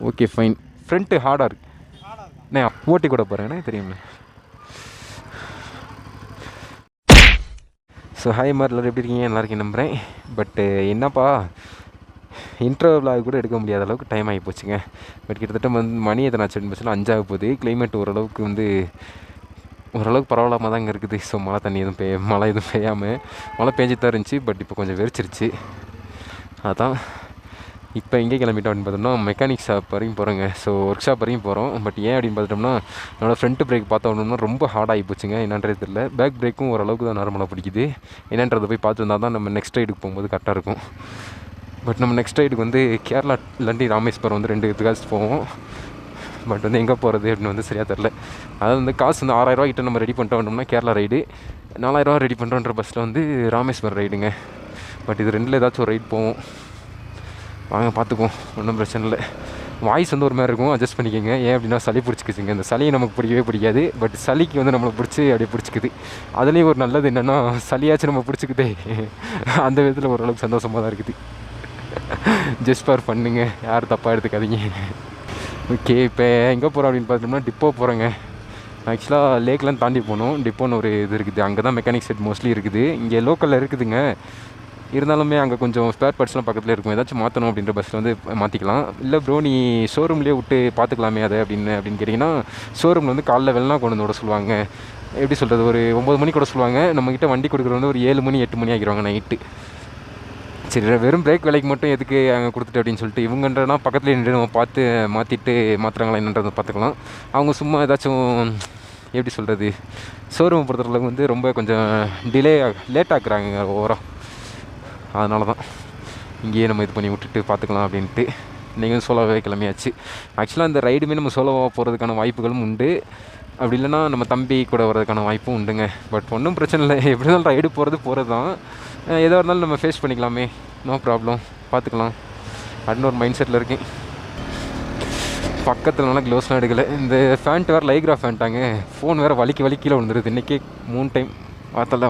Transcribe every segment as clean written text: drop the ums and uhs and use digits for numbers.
Okay fine. Front ஹார்டாக இருக்குது. நான் ஓட்டி கூட போகிறேன், எனக்கு தெரியும்ல. ஸோ ஹாய் மாதிரி எல்லோரும் எப்படி இருக்கீங்க? நல்லா இருக்கேன் நம்புகிறேன். பட்டு என்னப்பா இன்ட்ரோ விலாக் கூட எடுக்க முடியாத அளவுக்கு டைம் ஆகி போச்சுங்க. பட் கிட்டத்தட்ட மணி எத்தனை ஆச்சு அப்படின்னு சொல்லி 5 ஆக போகுது. கிளைமேட் ஓரளவுக்கு பரவாயில்லாமல் தாங்க இருக்குது. ஸோ மழை எதுவும் பெய்யாமல் மழை பேஞ்சி தான் இருந்துச்சு. பட் இப்போ கொஞ்சம் வெறிச்சிருச்சு. அதான் இப்போ எங்கே கிளம்பிட்டோம் அப்படின்னு பார்த்தோம்னா மெக்கானிக் ஷாப் வரைக்கும் போகிறோங்க. ஸோ ஒர்க் ஷாப் வரைக்கும் போகிறோம். பட் ஏன் அப்படின்னு பார்த்துட்டோம்னா என்னோடய ஃப்ரண்ட் பிரேக் பார்த்தோம்னா ரொம்ப ஹார்டாகி போச்சுங்க. என்னன்றது தெரியல. பேக் பிரேக்கும் ஓரளவுக்கு தான் நார்மலாக பிடிக்குது. என்னன்றதை போய் பார்த்துருந்தா தான் நம்ம நெக்ஸ்ட் ரைடுக்கு போகும்போது கரெக்டாக இருக்கும். பட் நம்ம நெக்ஸ்ட் ரைடுக்கு கேரளா இல்லாட்டி ராமேஸ்வரம் 2 இதுக்காக போவோம். பட் எங்கே போகிறது அப்படின்னு சரியாக தெரில. அதாவது காசு 6000 கிட்ட நம்ம ரெடி பண்ணிட்டு வந்தோம்னா கேரளா ரைடு, 4000 ரெடி பண்ணுறோன்ற பஸ்ஸில் ராமேஸ்வரம் ரைடுங்க. பட் இது 2ல் ஏதாச்சும் ஒரு ரைடு போவோம். வாங்க பார்த்துக்குவோம், ஒன்றும் பிரச்சனை இல்லை. வாய்ஸ் ஒரு மாதிரி இருக்கும், அட்ஜஸ்ட் பண்ணிக்கோங்க. ஏன் அப்படின்னா சளி பிடிச்சிக்கிச்சுங்க. இந்த சளியை நமக்கு பிடிக்கவே பிடிக்காது. பட் சளிக்கு நம்மளை பிடிச்சி அப்படியே பிடிச்சிக்குது. அதுலேயும் ஒரு நல்லது என்னென்னா சளியாச்சும் நம்ம பிடிச்சிக்குதே, அந்த விதத்தில் ஓரளவுக்கு சந்தோஷமாக தான் இருக்குது. ஜஸ்ட் ஃபார் பண்ணுங்க, யாரும் தப்பாக எடுத்துக்காதீங்க. ஓகே, இப்போ எங்கே போகிறோம் அப்படின்னு பார்த்தோம்னா டிப்போ போகிறோங்க. ஆக்சுவலாக லேக்லாம் தாண்டி போகணும். டிப்போன்னு ஒரு இது இருக்குது, அங்கே தான் மெக்கானிக் செட் மோஸ்ட்லி இருக்குது. இங்கே லோக்கலில் இருக்குதுங்க. இருந்தாலுமே அங்கே கொஞ்சம் ஸ்பேர் பார்ட்ஸ்லாம் பக்கத்தில் இருக்கும். ஏதாச்சும் மாற்றணும் அப்படின்ற பஸ்ஸில் மாற்றிக்கலாம். இல்லை ப்ரோ நீ ஷோரூம்லேயே விட்டு பார்த்துக்கலாமே அதை அப்படின்னு கேட்டிங்கன்னா, ஷோரூமில் காலைல வெள்ளனா கொண்டு வந்து விட சொல்லுவாங்க. எப்படி சொல்கிறது, ஒரு 9 மணி கூட சொல்லுவாங்க. நம்மக்கிட்ட வண்டி கொடுக்குறது ஒரு 7 மணி 8 மணி ஆகிடுவாங்க நைட்டு. சரி, வெறும் பிரேக் வேலைக்கு மட்டும் எதுக்கு அங்கே கொடுத்துட்டு அப்படின்னு சொல்லிட்டு இவங்கன்றனா பக்கத்துலேயே நின்று நம்ம பார்த்து மாற்றுறாங்களா என்னன்றதை பார்த்துக்கலாம். அவங்க சும்மா ஏதாச்சும் எப்படி சொல்கிறது, ஷோரூமை பொறுத்தளவுக்கு ரொம்ப கொஞ்சம் லேட் ஆக்குறாங்க ஓவராக. அதனால தான் இங்கேயே நம்ம இது பண்ணி விட்டுட்டு பார்த்துக்கலாம் அப்படின்ட்டு இன்றைக்கி சோலோவாகவே கிளம்பியாச்சு. ஆக்சுவலாக இந்த ரைடுமே நம்ம சோலோவாக போகிறதுக்கான வாய்ப்புகளும் உண்டு. அப்படி இல்லைனா நம்ம தம்பி கூட வர்றதுக்கான வாய்ப்பும் உண்டுங்க. பட் ஒன்றும் பிரச்சனை இல்லை, எப்படி இருந்தாலும் ரைடு போகிறது தான். எதாக இருந்தாலும் நம்ம ஃபேஸ் பண்ணிக்கலாமே, நோ ப்ராப்ளம், பார்த்துக்கலாம் அப்படின்னு ஒரு மைண்ட் செட்டில் இருக்கேன். பக்கத்தில் நல்லா க்ளோஸ்லாம் எடுக்கலை. இந்த ஃபேண்ட் வேறு லைக்ரா ஃபேண்ட்டாங்க. ஃபோன் வேறு வலிக்கு கீழே வந்துடுது. இன்றைக்கி 3 டைம் வாத்தலை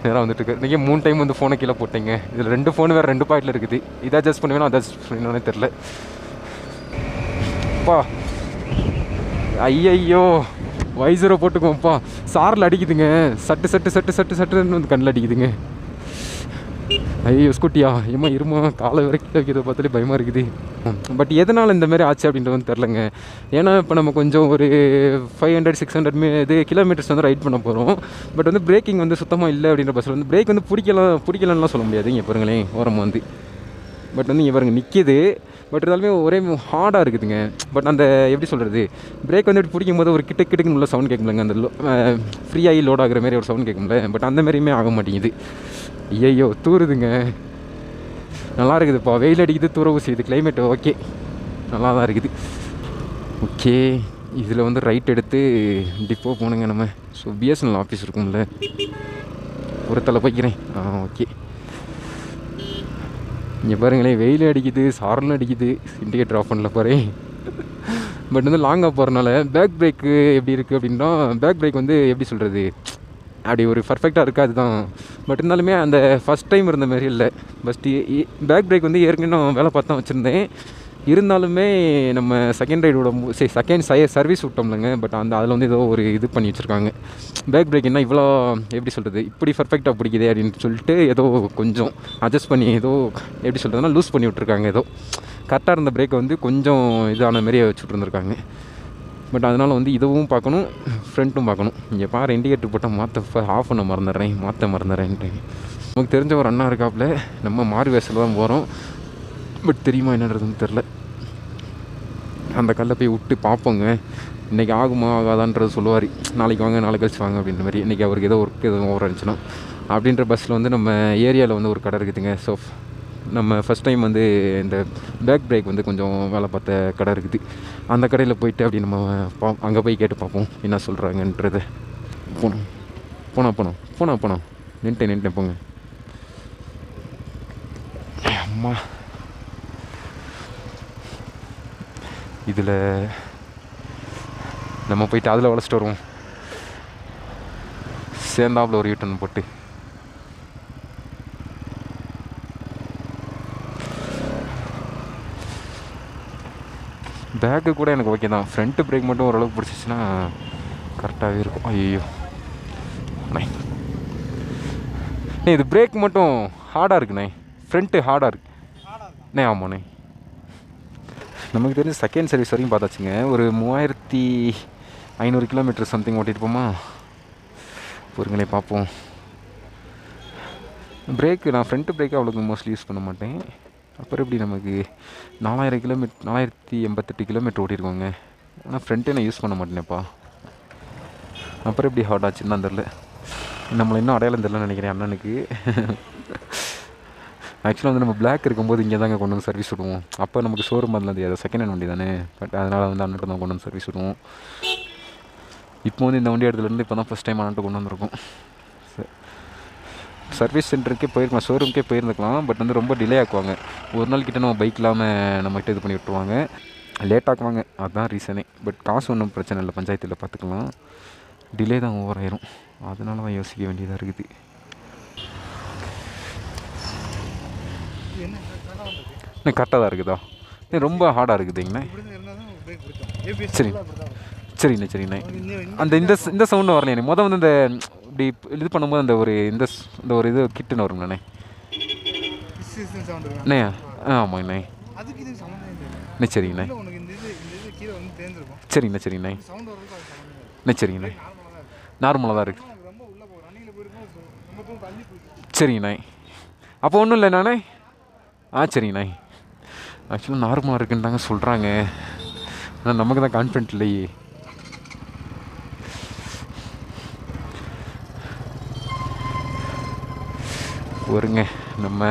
நேராக வந்துட்டுருக்கு. இன்றைக்கி 3 டைம் ஃபோனை கீழே போட்டேங்க. இதில் 2 ஃபோனு வேறு 2 பாக்கெட்டில் இருக்குது. இதை அட்ஜஸ்ட் பண்ணுவேன்னா அதை அட்ஜஸ்ட் பண்ணுவேன்னே தெரில. அப்பா ஐயோ, வைசரை போட்டுக்குவோம்ப்பா. சாரில் அடிக்குதுங்க, சட்டுன்னு கண்ணில் அடிக்குதுங்க. ஐயோ ஸ்கூட்டியா, இருமா காலை வரைக்கும் வைக்கிறத பார்த்தாலே பயமாக இருக்குது. பட் எதனால் இந்தமாரி ஆச்சு அப்படின்றது தெரிலங்க. ஏன்னா இப்போ நம்ம கொஞ்சம் ஒரு 500-600 கிலோமீட்டர்ஸ் ரைட் பண்ண போகிறோம். பட் பிரேக்கிங் சுத்தமாக இல்லை அப்படின்ற பஸ்ஸில் பிரேக் பிடிக்கலன்னா சொல்ல முடியாது. இங்கே பாருங்களேன், ஓரமாக பட் இவருங்க நிற்கிது. பட் இருந்தாலுமே ஒரே ஹார்டாக இருக்குதுங்க. பட் அந்த எப்படி சொல்கிறது, பிரேக் இப்படி பிடிக்கும் போது ஒரு கிட்டுக்குன்னு உள்ள சவுண்ட் கேட்கும்லங்க. அந்த ஃப்ரீயாகி லோட் ஆகிற மாதிரி ஒரு சவுண்ட் கேட்கும்ல. பட் அந்த மாதிரியுமே ஆக மாட்டேங்குது. ஐயோ தூருதுங்க. நல்லா இருக்குதுப்பா, வெயில் அடிக்குது, தூர ஊசிது. கிளைமேட் ஓகே, நல்லா தான் இருக்குது. ஓகே, இதில் ரைட் எடுத்து டிப்போ போகணுங்க நம்ம. ஸோ பிஎஸ்என்எல் ஆஃபீஸ் இருக்கும்ல, ஒரு தலை போய்க்கிறேன். ஓகே, இங்கே பாருங்களேன், வெயில் அடிக்குது, சாரலும் அடிக்குது. இண்டிகேட்டர் ஆஃப் பண்ணல போகிறேன். பட் லாங்காக போகிறனால பேக் பிரேக்கு எப்படி இருக்குது அப்படின்னா, பேக் பிரேக் எப்படி சொல்கிறது, அப்படி ஒரு பர்ஃபெக்டாக இருக்காது தான். பட் இருந்தாலுமே அந்த ஃபஸ்ட் டைம் இருந்த மாதிரி இல்லை. பேக் பிரேக் ஏற்கனவே நான் வேலை பார்த்து தான் வச்சுருந்தேன். இருந்தாலுமே நம்ம செகண்ட் சர்வீஸ் விட்டோம்லங்க. பட் அதில் ஏதோ ஒரு இது பண்ணி வச்சுருக்காங்க. பேக் பிரேக் என்ன இவ்வளோ எப்படி சொல்கிறது, இப்படி பர்ஃபெக்டாக பிடிக்குதே அப்படின்னு சொல்லிட்டு ஏதோ கொஞ்சம் அட்ஜஸ்ட் பண்ணி ஏதோ எப்படி சொல்கிறதுனா லூஸ் பண்ணி விட்ருக்காங்க. ஏதோ கரெக்டாக இருந்த பிரேக்கை கொஞ்சம் இதான மாதிரியே வச்சுட்ருந்துருக்காங்க. பட் அதனால் இதுவும் பார்க்கணும், ஃப்ரண்ட்டும் பார்க்கணும். இங்கே பாரு, இண்டிகேட்டர் போட்டால் ஆஃப் பண்ண மறந்துடுறேன்ட்டு. நமக்கு தெரிஞ்ச ஒரு அண்ணா இருக்காப்புல, நம்ம மாறு வேசில் தான் போகிறோம். பட் தெரியுமா என்னன்றதுன்னு தெரில. அந்த கல்லை போய் விட்டு பார்ப்போங்க. இன்றைக்கி ஆகுமா ஆகாதான்றது சொல்லுவார். நாளைக்கு வாங்க, நாளைக்கு கழிச்சு வாங்க அப்படின்ற மாதிரி. இன்றைக்கி அவருக்கு ஏதோ ஒர்க் எதுவும் ஓவர் இருந்துச்சுன்னா அப்படின்ற பஸ்ஸில் நம்ம ஏரியாவில் ஒரு கடை இருக்குதுங்க. ஸோ நம்ம ஃபஸ்ட் டைம் இந்த பேக் பிரேக் கொஞ்சம் வேலை பார்த்த கடை இருக்குது. அந்த கடையில் போயிட்டு அப்படி நம்ம அங்கே போய் கேட்டு பார்ப்போம் என்ன சொல்கிறாங்கன்றதை. போனோம் நின்ட்டேன் போங்க. அம்மா, இதில் நம்ம போயிட்டு அதில் வளைச்சிட்டு வருவோம். சேர்ந்தாப்பில் ஒரு யூட்டன் போட்டு பேக்கு கூட எனக்கு ஓகே தான். ஃப்ரண்ட்டு பிரேக் மட்டும் ஓரளவுக்கு பிடிச்சிச்சின்னா கரெக்டாகவே இருக்கும். ஐயோ அண்ணே இது பிரேக் மட்டும் ஹார்டாக இருக்குண்ணே. ஃப்ரண்ட்டு ஹார்டாக இருக்கு அண்ணே. ஆமாண்ணே நமக்கு தெரிஞ்ச செகண்ட் சர்வீஸ் வரைக்கும் பார்த்தாச்சுங்க. ஒரு 3500 கிலோமீட்டர் சம்திங் ஓட்டிட்டு போமா. பொறுங்களே பார்ப்போம். பிரேக்கு நான் ஃப்ரண்ட்டு பிரேக்கு அவ்வளோக்கு மோஸ்ட்லி யூஸ் பண்ண மாட்டேன். அப்புறம் எப்படி நமக்கு 4000 கிலோமீட்டர் 4088 கிலோமீட்டர் ஓட்டியிருக்கோங்க. ஆனால் ஃப்ரண்ட்டே நான் யூஸ் பண்ண மாட்டேனேப்பா. அப்புறம் எப்படி ஹார்ட் ஆச்சுன்னு தான் தெரில. நம்மளை இன்னும் அடையாளம் தெரிலன்னு நினைக்கிறேன் அண்ணனுக்கு. ஆக்சுவலாக வந்து நம்ம பிளாக் இருக்கும்போது இங்கே தாங்க கொண்டு வந்து சர்வீஸ் விடுவோம். அப்போ நமக்கு ஷோரூம் அதில் தெரியாது, செகண்ட் ஹேண்ட் வண்டி தானே. பட் அதனால் வந்து அண்ணன்ட்டு தான் கொண்டு வந்து சர்வீஸ் விடுவோம். இப்போ வந்து இந்த வண்டி இடத்துலேருந்து இப்போ தான் ஃபஸ்ட் டைம் அண்ணன்ட்டு கொண்டு வந்திருக்கோம். சர்வீஸ் சென்டருக்கே போயிருக்கலாம், ஷோரூம்க்கே போயிருந்துக்கலாம். பட் வந்து ரொம்ப டிலே ஆக்குவாங்க. ஒரு நாள் கிட்டே நம்ம பைக் இல்லாமல் நம்மகிட்ட இது பண்ணி விட்ருவாங்க, லேட் ஆக்குவாங்க. அதுதான் ரீசனே. பட் காசு ஒன்றும் பிரச்சனை இல்லை, பஞ்சாயத்தில் பார்த்துக்கலாம். டிலே தான் ஓவர் ஆயிரும். அதனால தான் யோசிக்க வேண்டியதாக இருக்குது. கரெக்டாக தான் இருக்குதா? ரொம்ப ஹார்டாக இருக்குதுங்கண்ணே. சரி சரிண்ணே சரிண்ணே. அந்த இந்த சவுண்டும் வரலையே. மொதல் வந்து இந்த இப்படி இது பண்ணும்போது அந்த ஒரு இந்த ஒரு இது கிட்டுன்னு வருங்கண்ணே. அண்ணே ஆமாங்கண்ணே. அண்ணே சரிங்கண்ணே சரிங்கண்ணே சரிங்கண்ணே அண்ணே சரிங்கண்ணே. நார்மலாக தான் இருக்குது. சரிங்கண்ணே. அப்போ ஒன்றும் இல்லை நானே. சரிங்கண்ணே. ஆக்சுவலாக நார்மலாக இருக்குன்னு தாங்க சொல்கிறாங்க. ஆனால் நமக்கு தான் கான்ஃபிடென்ட் இல்லையே. ஒருங்க நம்ம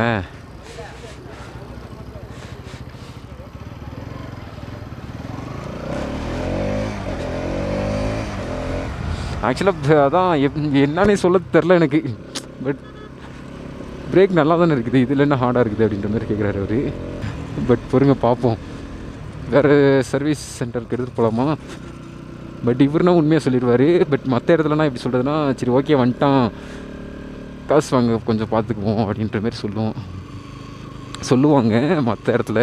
ஆக்சுவலாக அதான் என்னன்னே சொல்ல தெரில எனக்கு. பட் பிரேக் நல்லா தானே இருக்குது, இதில் என்ன ஹார்டாக இருக்குது அப்படின்ற மாதிரி கேட்குறாரு அவர். பட் பொறுங்க பார்ப்போம். வேறு சர்வீஸ் சென்டருக்கு எடுத்துகிட்டு போகலாமா? பட் இவருனா உண்மையாக சொல்லிடுவார். பட் மற்ற இடத்துலனா எப்படி சொல்கிறதுனா, சரி ஓகே வந்துட்டான், காசு வாங்க கொஞ்சம் பார்த்துக்குவோம் அப்படின்ற மாதிரி சொல்லுவாங்க மற்ற இடத்துல.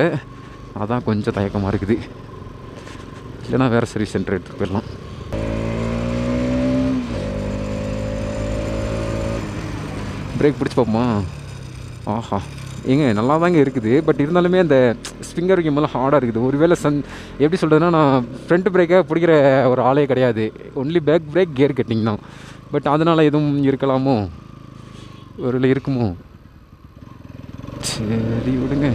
அதான் கொஞ்சம் தயக்கமாக இருக்குது. இல்லைனா வேறு சர்வீஸ் சென்டர் எடுத்துகிட்டு போயிடலாம். பிரேக் பிடிச்சி பார்ப்போமா? ஆஹா ஏங்க நல்லா தாங்க இருக்குது. பட் இருந்தாலுமே அந்த ஸ்பிங்கர் வைக்கும் போதெல்லாம் ஹார்டாக இருக்குது. ஒருவேளை எப்படி சொல்கிறதுனா, நான் ஃப்ரண்ட் பிரேக்கை பிடிக்கிற ஒரு ஆளே கிடையாது. Only back brake, gear cutting தான். பட் அதனால் எதுவும் இருக்கலாமோ, ஒருவேளை இருக்குமோ? சரி விடுங்க,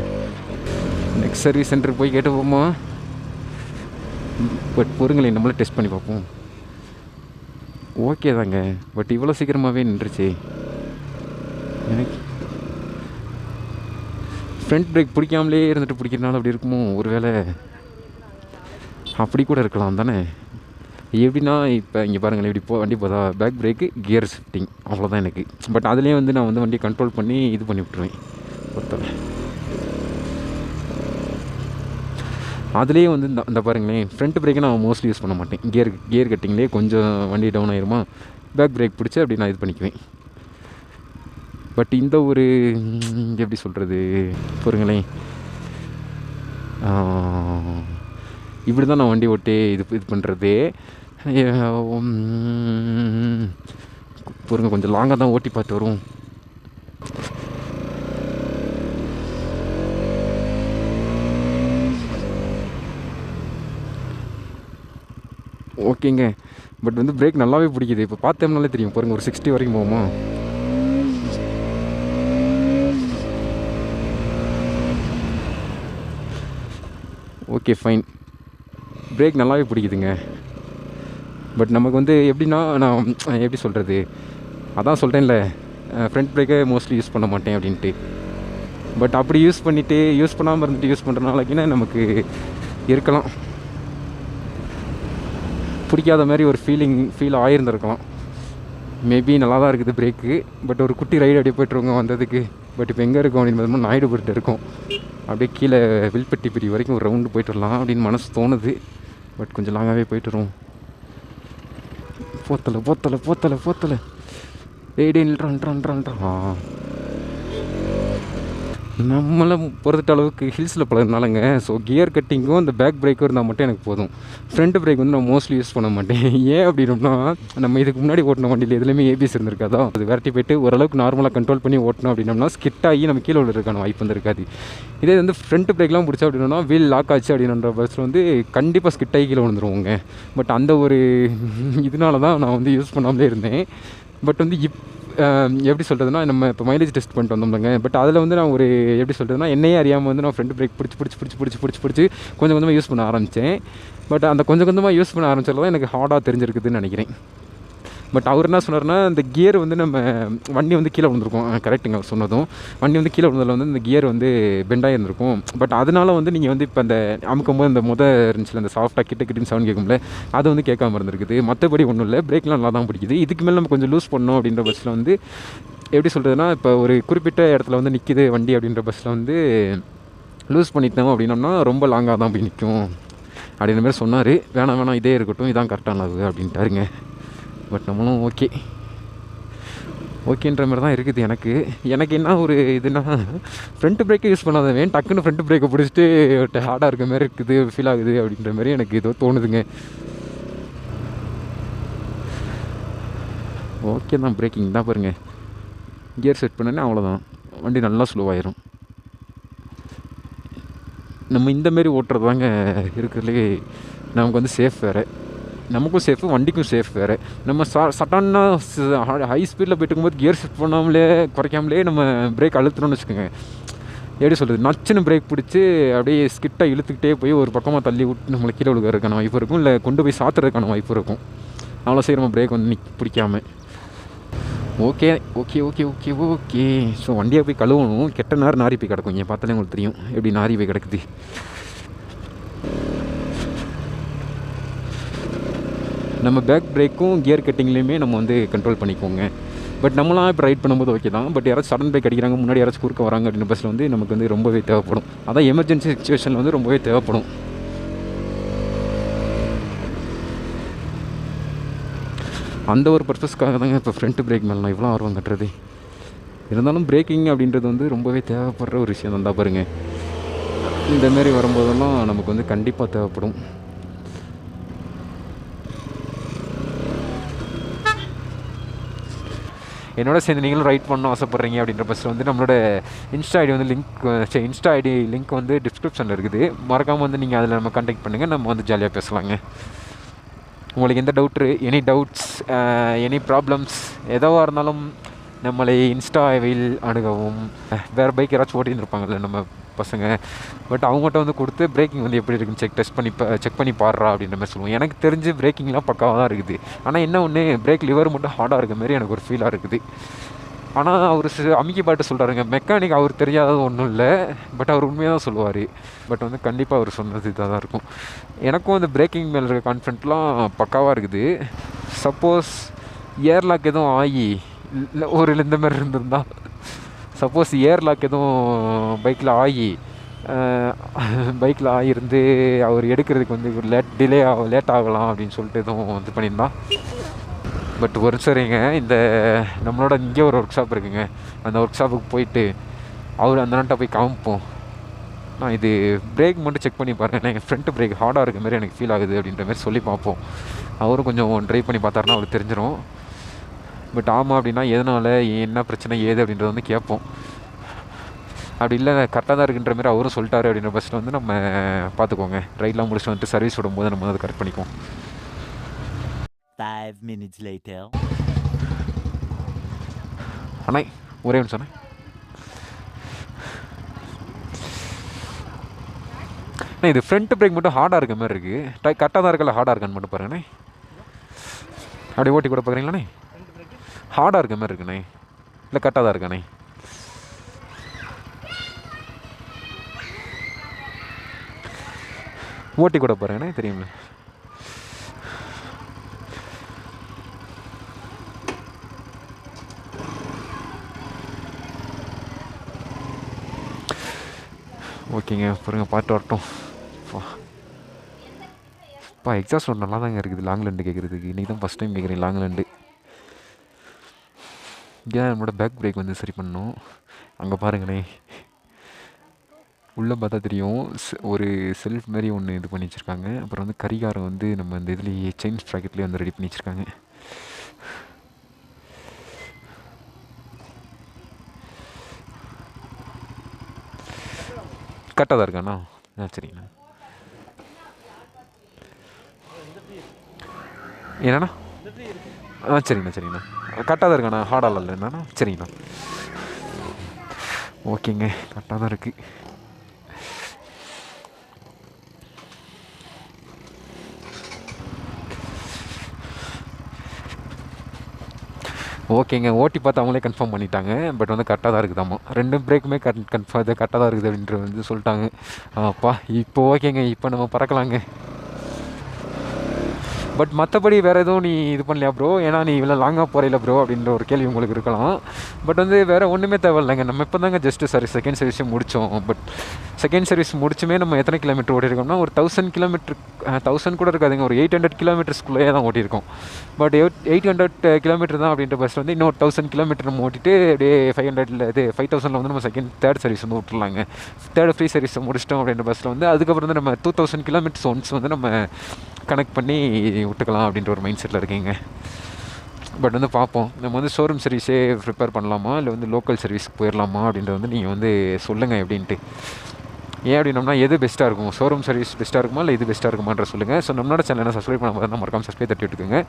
நெக்ஸ்ட் சர்வீஸ் சென்டருக்கு போய் கேட்டு போமா. பட் பொறுங்களேன், நம்மளே டெஸ்ட் பண்ணி பார்ப்போம். ஓகே தாங்க. பட் இவ்வளோ சீக்கிரமாகவே நின்றுச்சு. எனக்கு ஃப்ரண்ட் பிரேக் பிடிக்காமலே இருந்துட்டு பிடிக்கிறனால அப்படி இருக்குமோ? ஒரு வேளை அப்படி கூட இருக்கலாம் தானே. எப்படின்னா இப்போ இங்கே பாருங்களேன், இப்படி வண்டி போதா, பேக் பிரேக்கு, கியர் ஷிஃப்டிங், அவ்வளோதான் எனக்கு. பட் அதுலேயே வந்து நான் வந்து வண்டியை கண்ட்ரோல் பண்ணி இது பண்ணி விட்ருவேன். ஒருத்தர் அதுலேயே வந்து இந்த பாருங்களேன், ஃப்ரண்ட் பிரேக்கை நான் மோஸ்ட்லி யூஸ் பண்ண மாட்டேன். கியர் கட்டிங்லேயே கொஞ்சம் வண்டி டவுன் ஆயிருமா, பேக் பிரேக் பிடிச்சி அப்படி நான் இது பண்ணிக்குவேன். பட் இந்த ஒரு எப்படி சொல்கிறது, பொறுங்களேன், இப்படி தான் நான் வண்டி ஓட்டி இது பண்ணுறது. பொறுங்க, கொஞ்சம் லாங்காக தான் ஓட்டி பார்த்து வரும். ஓகேங்க. பட் வந்து பிரேக் நல்லாவே பிடிக்குது. இப்போ பார்த்தோம்னாலே தெரியும். பாருங்கள், ஒரு 60 வரைக்கும் போகுமா. ஓகே ஃபைன், பிரேக் நல்லாவே பிடிக்குதுங்க. பட் நமக்கு வந்து எப்படின்னா, நான் எப்படி சொல்கிறது, அதான் சொல்கிறேன்ல, ஃப்ரண்ட் பிரேக்கை மோஸ்ட்லி யூஸ் பண்ண மாட்டேன் அப்படின்ட்டு. பட் அப்படி யூஸ் பண்ணாமல் இருந்துட்டு யூஸ் பண்ணுறனாலக்கினா நமக்கு இருக்கலாம், பிடிக்காத மாதிரி ஒரு ஃபீல் ஆகியிருந்துருக்கலாம். மேபி நல்லா தான் இருக்குது பிரேக்கு. பட் ஒரு குட்டி ரைடு அப்படியே போய்ட்டுருவோங்க வந்ததுக்கு. பட் இப்போ எங்கே இருக்கோம் அப்படின்னு பார்த்தோம்னா, நாயுடுபுரத்து இருக்கோம். அப்படியே கீழே வில்பட்டி பிரி வரைக்கும் ஒரு ரவுண்டு போய்ட்டு வரலாம் அப்படின்னு மனசு தோணுது. பட் கொஞ்சம் லாங்காகவே போய்ட்டு வருவோம். போத்தலை டே நில்றான். நம்மளை பொறுத்த அளவுக்கு ஹில்ஸில் பழகினாலங்க. ஸோ கியர் கட்டிங்கும் இந்த பேக் பிரேக்கும் இருந்தால் மட்டும் எனக்கு போதும். ஃப்ரண்ட் பிரேக் வந்து நான் மோஸ்ட்லி யூஸ் பண்ண மாட்டேன். ஏன் அப்படின்னா நம்ம இதுக்கு முன்னாடி ஓட்டின வண்டியில் எதுலேயுமே ஏபிஎஸ் இருந்திருக்காதோ, அது விரட்டி போய்ட்டு ஓரளவுக்கு நார்மலாக கண்ட்ரோல் பண்ணி ஓட்டணும் அப்படின்னோம்னா ஸ்கிட் ஆகி நம்ம கீழே விழுறதுக்கான வாய்ப்பு வந்துருக்காது. இதே வந்து ஃப்ரண்ட் பிரேக்லாம் பிடிச்சா அப்படின்னா வீல் லாக் ஆச்சு அப்படின்ற பஸ்ஸில் வந்து கண்டிப்பாக ஸ்கிட் ஆகி கீழே விழுந்துருவோங்க. பட் அந்த ஒரு இதனால தான் நான் வந்து யூஸ் பண்ணாமலே இருந்தேன். பட் வந்து எப்படி சொல்கிறதுனா, நம்ம இப்போ மைலேஜ் டெஸ்ட் பண்ணிட்டு வந்தோம்லங்க. பட் அதில் வந்து நான் ஒரு எப்படி சொல்கிறதுனா, என்னையே அறியாமல் வந்து நான் ஃப்ரண்ட் பிரேக் பிடிச்சி கொஞ்சம் கொஞ்சமாக யூஸ் பண்ண ஆரம்பித்தேன். பட் அந்த கொஞ்சம் கொஞ்சமாக யூஸ் பண்ண ஆரம்பிச்சதில் தான் எனக்கு ஹார்டாக தெரிஞ்சிருக்குதுன்னு நினைக்கிறேன். பட் அவர் என்ன சொன்னார்னா, இந்த கியர் வந்து நம்ம வண்டி வந்து கீழே விழுந்திருக்கும். கரெக்டுங்க அவர் சொன்னதும். வண்டி வந்து கீழே விழுந்ததில் வந்து இந்த கியர் வந்து பெண்டாக இருந்திருக்கும். பட் அதனால வந்து நீங்கள் வந்து இப்போ அந்த அமுக்கும்போது இந்த இருந்துச்சுல, அந்த சாஃப்டாக கிட்டின்னு சவுண்ட் கேட்கும்ல, அது வந்து கேட்காம இருந்திருக்குது. மற்றபடி ஒன்றும் இல்லை, பிரேக்லாம் நல்லா தான் பிடிக்குது. இதுக்கு மேலே நம்ம கொஞ்சம் லூஸ் பண்ணோம் அப்படின்ற பஸ்ஸில் வந்து எப்படி சொல்கிறதுனா, இப்போ ஒரு குறிப்பிட்ட இடத்துல வந்து நிற்கிது வண்டி அப்படின்ற பஸ்ஸில் வந்து லூஸ் பண்ணிட்டோம் அப்படின்னோம்னா ரொம்ப லாங்காக தான் போய் நிற்கும் அப்படின்ற மாதிரி சொன்னார். வேணாம் இதே இருக்கட்டும், இதான் கரெக்டானது அப்படின்ட்டாருங்க. பட் நம்மளும் ஓகேன்ற மாதிரி தான் இருக்குது. எனக்கு என்ன ஒரு இதுனா, ஃப்ரண்ட் பிரேக்கை யூஸ் பண்ணாதவன் டக்குன்னு ஃப்ரண்ட் பிரேக்கை பிடிச்சிட்டு ஹார்டாக இருக்க மாதிரி இருக்குது, ஃபீல் ஆகுது அப்படின்ற மாதிரி எனக்கு ஏதோ தோணுதுங்க. ஓகே தான், பிரேக்கிங் தான் பாருங்கள். கியர் செட் பண்ணனே அவ்வளோதான், வண்டி நல்லா ஸ்லோவாயிரும். நம்ம இந்தமாரி ஓட்டுறது தாங்க இருக்கிறதுலே நமக்கு வந்து சேஃப் வேறு. நமக்கும் சேஃபு, வண்டிக்கும் சேஃப் வேறு. நம்ம சடனாக ஹை ஸ்பீடில் போய்ட்டு இருக்கும்போது கியர் செட் பண்ணாமலே குறைக்காமலே நம்ம பிரேக் அழுத்துறோம்னு வச்சுக்கோங்க. எப்படி சொல்கிறது, நச்சுன்னு பிரேக் பிடிச்சி அப்படியே ஸ்கிட்டாக இழுத்துக்கிட்டே போய் ஒரு பக்கமாக தள்ளி விட்டு நம்மளை கீழே விழுகிறதுக்கான வாய்ப்பு இருக்கும், இல்லை கொண்டு போய் சாத்துறதுக்கான வாய்ப்பு இருக்கும். அவ்வளோ சீக்கிரமாக பிரேக் வந்து பிடிக்காம. ஓகே. ஸோ வண்டியை போய் கழுவணும். கெட்ட நேரம் நாரி போய் கிடக்கும். இங்கே பார்த்தாலே உங்களுக்கு தெரியும் எப்படி நாரி போய் கிடக்குது. நம்ம பேக் பிரேக்கும் கியர் கட்டிங்லேயுமே நம்ம வந்து கண்ட்ரோல் பண்ணிக்கோங்க. பட் நம்மளாம் இப்போ ரைட் பண்ணும்போது ஓகே தான். பட் யாராச்சும் சடன் பிரேக் அடிக்கிறாங்க, முன்னாடி யாராச்சும் குறுக்க வராங்க அப்படின்ற பஸ்ஸில் வந்து நமக்கு வந்து ரொம்பவே தேவைப்படும். அதான் எமர்ஜென்சி சுச்சுவேஷனில் வந்து ரொம்பவே தேவைப்படும். அந்த ஒரு பர்பஸ்க்காக தாங்க இப்போ ஃப்ரண்ட் பிரேக் மேலே நான் இவ்வளோ ஆர்வம் கட்டுறது. இருந்தாலும் பிரேக்கிங் அப்படின்றது வந்து ரொம்பவே தேவைப்படுற ஒரு விஷயம் தான் பாருங்கள். இந்தமாரி வரும்போதெல்லாம் நமக்கு வந்து கண்டிப்பாக தேவைப்படும். என்னோட சேர்ந்து நீங்களும் ரைட் பண்ணணும் ஆசைப்பட்றீங்க அப்படின்ற பஸ்ஸில் வந்து நம்மளோட இன்ஸ்டா ஐடி வந்து இன்ஸ்டா ஐடி லிங்க் வந்து டிஸ்கிரிப்ஷனில் இருக்குது. மறக்காமல் வந்து நீங்கள் அதில் நம்ம கான்டாக்ட் பண்ணுங்கள். நம்ம வந்து ஜாலியாக பேசலாங்க. உங்களுக்கு எந்த எனி டவுட்ஸ், எனி ப்ராப்ளம்ஸ் எதுவாக இருந்தாலும் நம்மளை இன்ஸ்டாவில் அணுகவும். வேறு பைக் யாராச்சும் ஓட்டின்னு இருப்பாங்கல்ல நம்ம பசங்க, பட் அவங்ககிட்ட வந்து கொடுத்து பிரேக்கிங் வந்து எப்படி இருக்குன்னு செக் பண்ணி பாடுறா அப்படின்ற மாதிரி சொல்லுவோம். எனக்கு தெரிஞ்சு பிரேக்கிங்லாம் பக்காவாக தான் இருக்குது. ஆனால் என்ன ஒன்று, பிரேக் லிவர் மட்டும் ஹார்டாக இருக்க மாதிரி எனக்கு ஒரு ஃபீலாக இருக்குது. ஆனால் அவர் அமுக்கி பாட்டு சொல்கிறாருங்க, மெக்கானிக் அவர் தெரியாதது ஒன்றும் இல்லை, பட் அவர் உண்மையாக தான் சொல்லுவார். பட் வந்து கண்டிப்பாக அவர் சொன்னது இதாக தான் இருக்கும். எனக்கும் அந்த பிரேக்கிங் மேலே இருக்க கான்ஃபிடென்ட்லாம் பக்காவாக இருக்குது. சப்போஸ் ஏர்லாக் எதுவும் ஆகி இல்லை ஒரு இந்த மாதிரி இருந்திருந்தா, சப்போஸ் ஏர்லாக் எதுவும் பைக்கில் ஆகியிருந்து அவர் எடுக்கிறதுக்கு வந்து ஒரு லேட் ஆகலாம் அப்படின்னு சொல்லிட்டு எதுவும் இது பண்ணியிருந்தா. பட் ஒரு சரிங்க, இந்த நம்மளோட இங்கே ஒரு ஒர்க் ஷாப் இருக்குங்க, அந்த ஒர்க் ஷாப்புக்கு போயிட்டு அவர் அந்த நாட்டை போய் காமிப்போம். நான் இது பிரேக் மட்டும் செக் பண்ணி பாருங்கள், எங்கள் ஃப்ரண்ட் பிரேக் ஹார்டாக இருக்க மாதிரி எனக்கு ஃபீல் ஆகுது அப்படின்ற மாதிரி சொல்லி பார்ப்போம். அவரும் கொஞ்சம் ட்ரைவ் பண்ணி பார்த்தாருன்னா அவருக்கு தெரிஞ்சிடும். பட் ஆமாம் அப்படின்னா எதனால், என்ன பிரச்சனை ஏது அப்படின்றத வந்து கேட்போம். அப்படி இல்லை கரெக்டாக தான் இருக்குன்ற மாதிரி அவரும் சொல்லிட்டாரு அப்படின்ற பஸ்ஸில் வந்து நம்ம பார்த்துக்கோங்க. ரைட்லாம் முடிச்சுட்டு வந்துட்டு சர்வீஸ் விடும்போது நம்ம அதை கரெக்ட் பண்ணிக்குவோம். 5 minutes later. அண்ணா ஒரே ஒன்று சொன்னேன். இது ஃப்ரண்ட் பிரேக் மட்டும் ஹார்டாக இருக்க மாதிரி இருக்குது. கரெக்டாக தான் இருக்கல, ஹார்டாக இருக்கான்னு மட்டும் பாருங்கண்ணே. அப்படியே ஓட்டி கூட பார்க்குறீங்களாண்ணே? ஹார்டாக இருக்க மாதிரி இருக்குண்ணே, இல்லை கரெக்டாக தான் இருக்காண்ணே? ஓட்டி கூட பாருங்கண்ணே, தெரியுங்களே. ஓகேங்க, பாருங்கள் பார்த்து வரட்டும். எக்ஸாஸ்ட் ஒரு நல்லா தாங்க இருக்குது லாங்லேண்டு கேட்குறதுக்கு. இன்றைக்கி தான் ஃபஸ்ட் டைம் கேட்குறேன் லாங்லேண்டு. இங்கே தான் நம்மளோட பேக் பிரேக் வந்து சரி பண்ணணும். அங்கே பாருங்கண்ணே, உள்ளே பார்த்தா தெரியும் ஒரு செல்ஃப் மாதிரி ஒன்று இது பண்ணி வச்சுருக்காங்க. அப்புறம் வந்து கரிகாரம் வந்து நம்ம இந்த இதுலேயே செயின் ப்ராக்கெட்லேயே வந்து ரெடி பண்ணி வச்சுருக்காங்க. கரெக்டாக தான் இருக்காண்ணா? சரிங்கண்ணா. என்னண்ணா? சரிங்கண்ணா சரிங்கண்ணா. கரெக்டாக தான் இருக்காண்ணா, ஹார்டாக இல்லை என்னண்ணா? சரிங்கண்ணா. ஓகேங்க, கரெக்டாக தான் இருக்குது. ஓகேங்க, ஓட்டி பார்த்து அவங்களே கன்ஃபார்ம் பண்ணிட்டாங்க. பட் வந்து கரெக்டாக தான் இருக்குதாம்மா, 2 பிரேக்குமே கன்ஃபார்ம் இது கரெக்டாக தான் இருக்குது அப்படின்ற வந்து சொல்லிட்டாங்க. அப்பா இப்போ ஓகேங்க, இப்போ நம்ம பறக்கலாங்க. பட் மற்றபடி வேறு எதுவும் நீ இது பண்ணலையா ப்ரோ? ஏன்னா நீ இவ்வளோ லாங்காக போகிறீல ப்ரோ அப்படின்ற ஒரு கேள்வி உங்களுக்கு இருக்கலாம். பட் வந்து வேறு ஒன்றுமே தேவையில்லைங்க. நம்ம இப்போ தாங்க ஜஸ்ட்டு செகண்ட் சர்வீஸே முடித்தோம். பட் செகண்ட் சர்வீஸ் முடிச்சுமே நம்ம எத்தனை கிலோமீட்டர் ஓட்டியிருக்கோம்னா ஒரு 1000 கிலோமீட்டர், 1000 கூட இருக்காதுங்க, ஒரு 800 கிலோமீட்டர்ஸ்குள்ளேயே தான் ஓட்டியிருக்கோம். பட் 800 கிலோமீட்டர் தான் அப்படின்ற பஸ்ஸில் வந்து இன்னொரு 1000 கிலோமீட்டர் நம்ம ஓட்டிட்டு அப்படியே 500 இது 5000 வந்து நம்ம தேர்ட் சர்வீஸ் வந்து விட்டுலாங்க. தேர்ட் ஃப்ரீ சர்வீஸை முடிச்சிட்டோம் அப்படின்ற பஸ்ஸில் வந்து அதுக்கப்புறம் வந்து நம்ம 2000 கிலோமீட்டர்ஸ் ஒன்ஸ் வந்து நம்ம கனெக்ட் பண்ணி விட்டுக்கலாம் அப்படின்ற ஒரு மைண்ட் செட்டில் இருக்கீங்க. பட் வந்து பார்ப்போம், நம்ம வந்து ஷோரூம் சர்வீஸே ப்ரிப்பேர் பண்ணலாமா இல்லை வந்து லோக்கல் சர்வீஸ்க்கு போயிடலாமா அப்படின்றது வந்து நீங்கள் வந்து சொல்லுங்கள் எப்படின்ட்டு. ஏன் அப்படின்னோம்னா எது பெஸ்ட்டாக இருக்கும், ஷோரூம் சர்வீஸ் பெஸ்ட்டாக இருக்குமா இல்லை இது பெஸ்ட்டாக இருக்குமான்ற சொல்லுங்கள். ஸோ நம்மளோட சேனலை சப்ஸ்கிரைப் பண்ண மறக்காம சப்ஸ்கிரைப் தட்டி விட்டுக்குங்க.